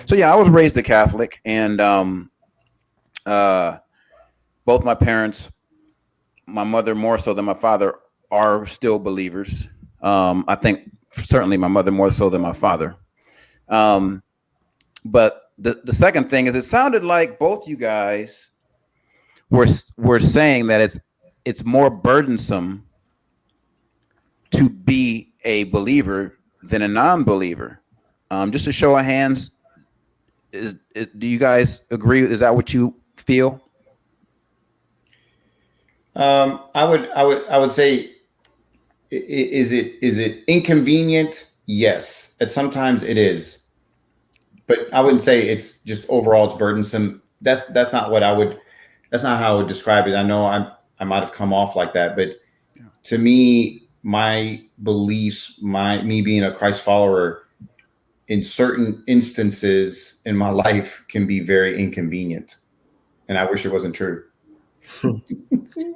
So yeah, I was raised a Catholic, and both my parents, my mother more so than my father, are still believers. I think certainly my mother more so than my father. Um, but the second thing is, it sounded like both you guys were saying that it's more burdensome to be a believer than a non-believer. Just to show of hands, do you guys agree? Is that what you feel? I would say, is it inconvenient? Yes, and sometimes it is, but I wouldn't say it's just overall it's burdensome. That's not what I would. That's not how I would describe it. I know I might have come off like that, but Yeah. to me, my beliefs, my me being a Christ follower, in certain instances in my life can be very inconvenient, and I wish it wasn't true.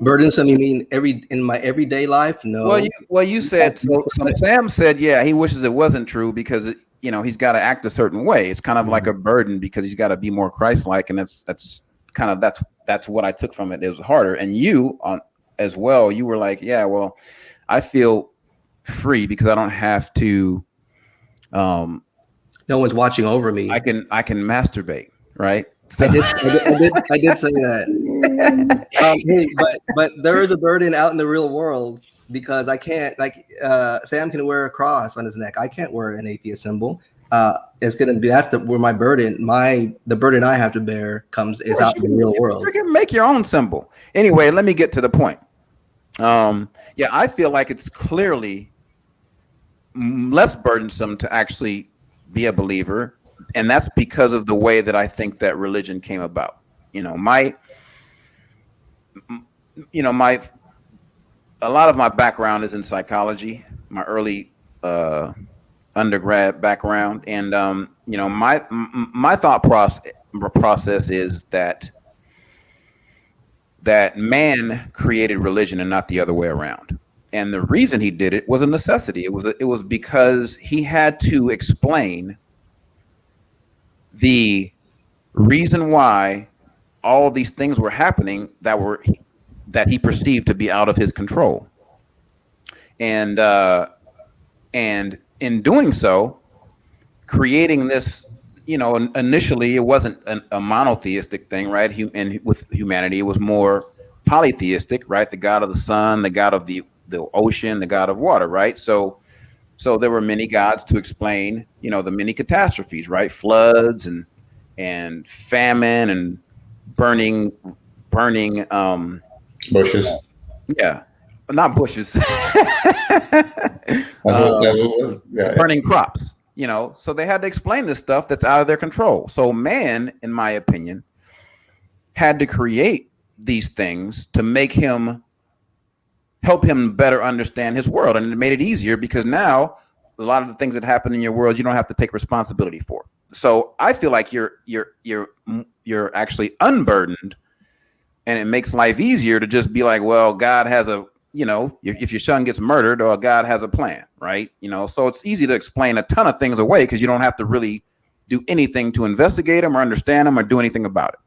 Burdensome, you mean in my everyday life? No. Well, you said so. Sam said, yeah, he wishes it wasn't true because he's got to act a certain way. It's kind of like a burden because he's got to be more Christ-like, and that's kind of that's what I took from it. It was harder, and you on as well. You were like, yeah, well, I feel free because I don't have to. No one's watching over me. I can masturbate, right? So. I did say that. Hey, but there is a burden out in the real world because I can't, like, Sam can wear a cross on his neck. I can't wear an atheist symbol. It's gonna be where my burden, the burden I have to bear is out in the real world. You can make your own symbol. Anyway, let me get to the point. Yeah, I feel like it's clearly less burdensome to actually be a believer, and that's because of the way that I think that religion came about. My a lot of my background is in psychology, my early undergrad background, and my thought process is that man created religion and not the other way around. And the reason he did it was a necessity. It was because he had to explain the reason why all these things were happening that he perceived to be out of his control. And in doing so, creating this, initially it wasn't a monotheistic thing, right? And with humanity, it was more polytheistic, right? The God of the sun, the God of the ocean, the God of water, right? So there were many gods to explain, the many catastrophes, right? Floods and famine and burning Bushes. Yeah, not bushes. Yeah. Burning crops. So they had to explain this stuff that's out of their control. So man, in my opinion, had to create these things to help him better understand his world. And it made it easier because now a lot of the things that happen in your world, you don't have to take responsibility for. So I feel like you're actually unburdened, and it makes life easier to just be like, well, God has if your son gets murdered, or God has a plan, right? So it's easy to explain a ton of things away because you don't have to really do anything to investigate them or understand them or do anything about it.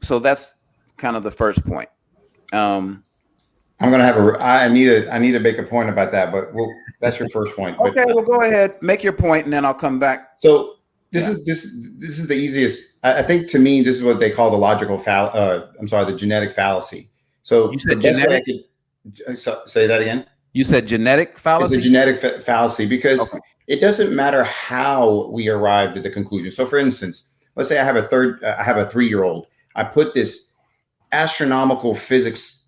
So that's kind of the first point. I'm gonna have I need to make a point about that, but that's your first point. Okay, well, go ahead, make your point, and then I'll come back. So this is the easiest. I think to me, this is what they call the genetic fallacy. So you said genetic. Say that again. You said genetic fallacy. It's a genetic fallacy because it doesn't matter how we arrived at the conclusion. So, for instance, let's say I have a 3-year-old. I put this astronomical physics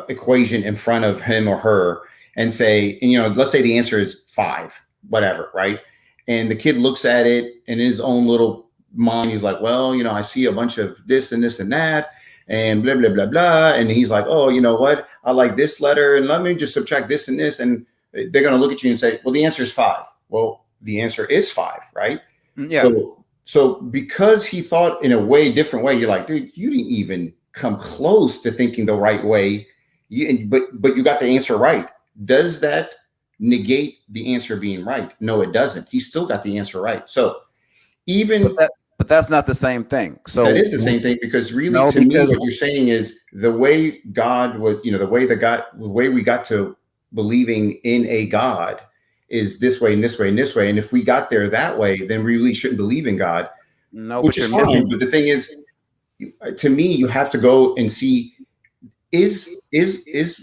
equation in front of him or her and say, let's say the answer is 5, whatever, right? And the kid looks at it in his own little mind. He's like, well, I see a bunch of this and this and that and blah, blah, blah, blah. And he's like, oh, you know what? I like this letter and let me just subtract this and this. And they're going to look at you and say, well, the answer is 5. Well, the answer is 5, right? Yeah. So because he thought in a different way, you're like, dude, you didn't even come close to thinking the right way. But you got the answer right. Does that negate the answer being right. No, it doesn't. He still got the answer right. So even but that's not the same thing. So that is the same thing, because really, no, to me, because what you're saying is the way God was, the way we got to believing in a God is this way and this way and this way. And if we got there that way, then we really shouldn't believe in God, no, which but is you're fine. missing. But the thing is, to me, you have to go and see, is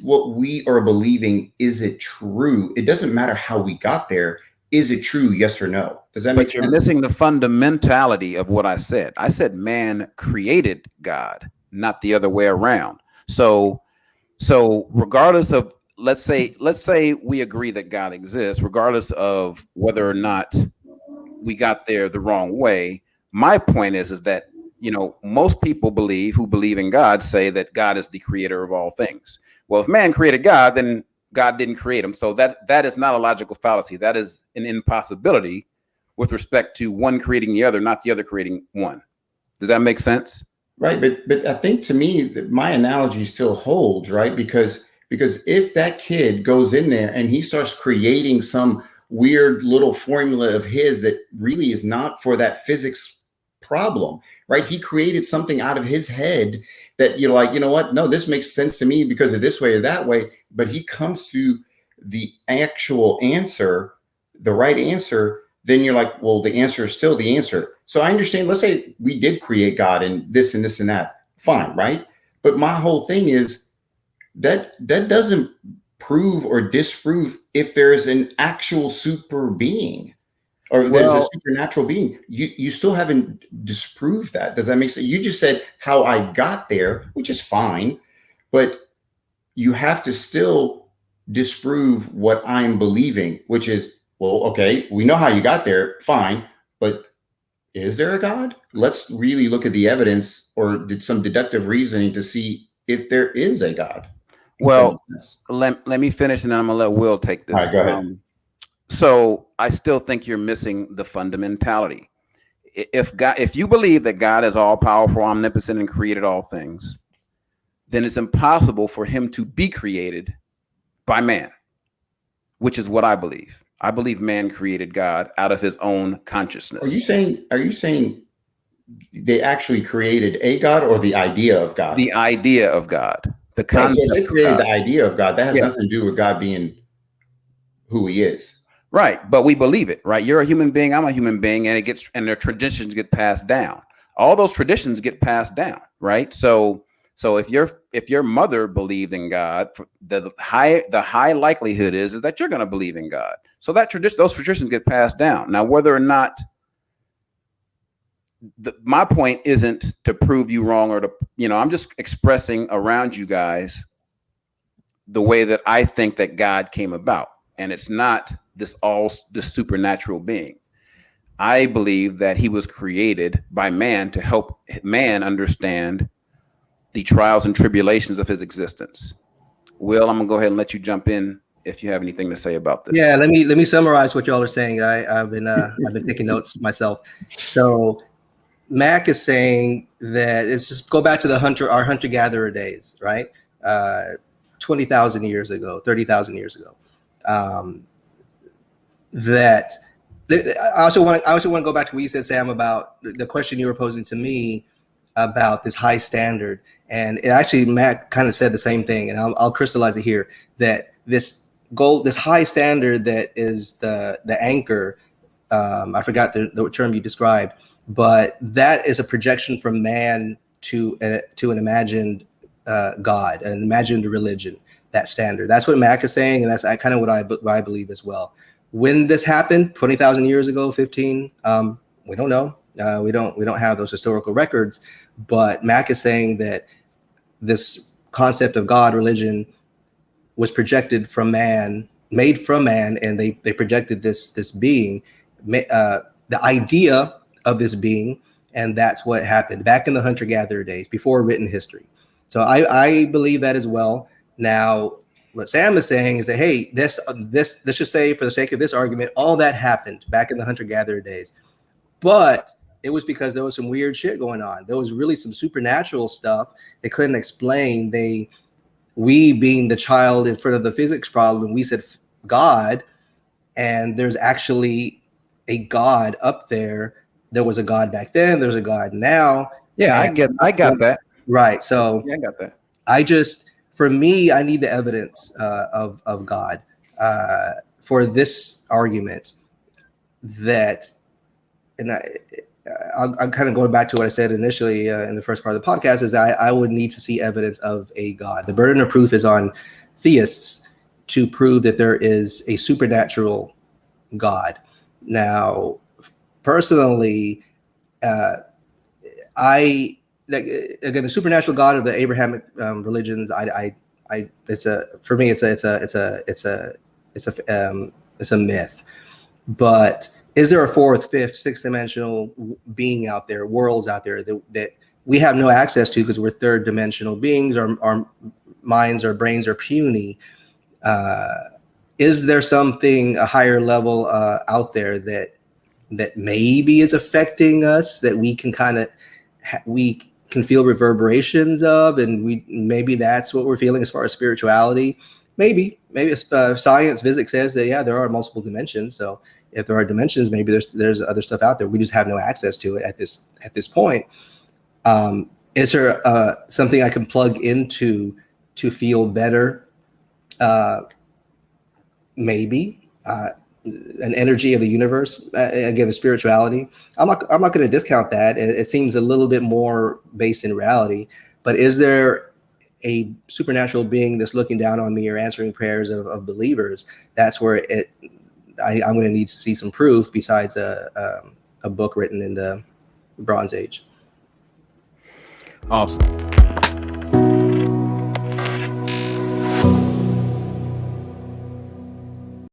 what we are believing, is it true? It doesn't matter how we got there. Is it true? Yes or no? Does that make But sense? you're missing the fundamentality of what I said. I said man created God, not the other way around. So regardless of, let's say we agree that God exists, regardless of whether or not we got there the wrong way. My point is that, most people who believe in God say that God is the creator of all things. Well, if man created God, then God didn't create him. So that is not a logical fallacy. That is an impossibility with respect to one creating the other, not the other creating one. Does that make sense? Right, but I think, to me, that my analogy still holds, right? Because if that kid goes in there and he starts creating some weird little formula of his that really is not for that physics problem, right? He created something out of his head that you're like, you know what? No, this makes sense to me because of this way or that way. But he comes to the actual answer, the right answer. Then you're like, well, the answer is still the answer. So I understand, let's say we did create God and this and this and that. Fine, right? But my whole thing is that doesn't prove or disprove if there's an actual super being or there's a supernatural being. You still haven't disproved that. Does that make sense? You just said how I got there, which is fine, but you have to still disprove what I'm believing, which is, well, okay, we know how you got there, fine, but is there a God? Let's really look at the evidence or did some deductive reasoning to see if there is a God. Well, let me finish and then I'm gonna let Will take this. All right, go ahead. So I still think you're missing the fundamentality. If you believe that God is all powerful, omnipotent, and created all things, then it's impossible for him to be created by man, which is what I believe. I believe man created God out of his own consciousness. Are you saying they actually created a God or the idea of God? The idea of God. The concept. Right, so they created the idea of God. That has nothing to do with God being who he is. Right, but we believe it, right? You're a human being, I'm a human being, and their traditions get passed down. All those traditions get passed down, right? So if your mother believed in God, the high likelihood is that you're going to believe in God. So those traditions get passed down. Now, whether or not my point isn't to prove you wrong or to, I'm just expressing around you guys the way that I think that God came about, and it's not this supernatural being. I believe that he was created by man to help man understand the trials and tribulations of his existence. Will, I'm gonna go ahead and let you jump in if you have anything to say about this. Yeah, let me summarize what y'all are saying. I've been taking notes myself. So Mac is saying that it's just go back to our hunter-gatherer days, right? 20,000 years ago, 30,000 years ago. That I also want to go back to what you said, Sam, about the question you were posing to me about this high standard. And it actually, Matt kind of said the same thing, and I'll crystallize it here, that this high standard that is the anchor, I forgot the term you described, but that is a projection from man to an imagined God, an imagined religion, that standard. That's what Mac is saying, and that's kind of what I believe as well. When this happened, 20,000 years ago, 15, we don't know. We don't have those historical records, but Mac is saying that this concept of God, religion, was projected from man, made from man, and they projected this being, the idea of this being, and that's what happened back in the hunter-gatherer days before written history. So I believe that as well. Now, what Sam is saying is that, hey, this let's just say, for the sake of this argument, all that happened back in the hunter-gatherer days, but it was because there was some weird shit going on. There was really some supernatural stuff they couldn't explain. We being the child in front of the physics problem, we said, God, and there's actually a God up there. There was a God back then. There's a God now. Yeah, I got that. Right. So Yeah, I got that. For me, I need the evidence of God for this argument that, and I'm kind of going back to what I said initially in the first part of the podcast, is that I would need to see evidence of a God. The burden of proof is on theists to prove that there is a supernatural God. Now, personally, I again, the supernatural God of the Abrahamic religions. It's a myth. But is there a fourth, fifth, sixth dimensional being out there, worlds out there that we have no access to because we're third dimensional beings? Our minds, our brains are puny. Is there something, a higher level out there that maybe is affecting us, that we can we can feel reverberations of, and maybe that's what we're feeling as far as spirituality? Maybe science, physics says that, yeah, there are multiple dimensions. So if there are dimensions, maybe there's other stuff out there. We just have no access to it at this point. Is there something I can plug into to feel better? Maybe an energy of the universe. Again, the spirituality. I'm not going to discount that. It seems a little bit more based in reality. But is there a supernatural being that's looking down on me or answering prayers of believers? That's where I'm going to need to see some proof besides a book written in the Bronze Age. Awesome.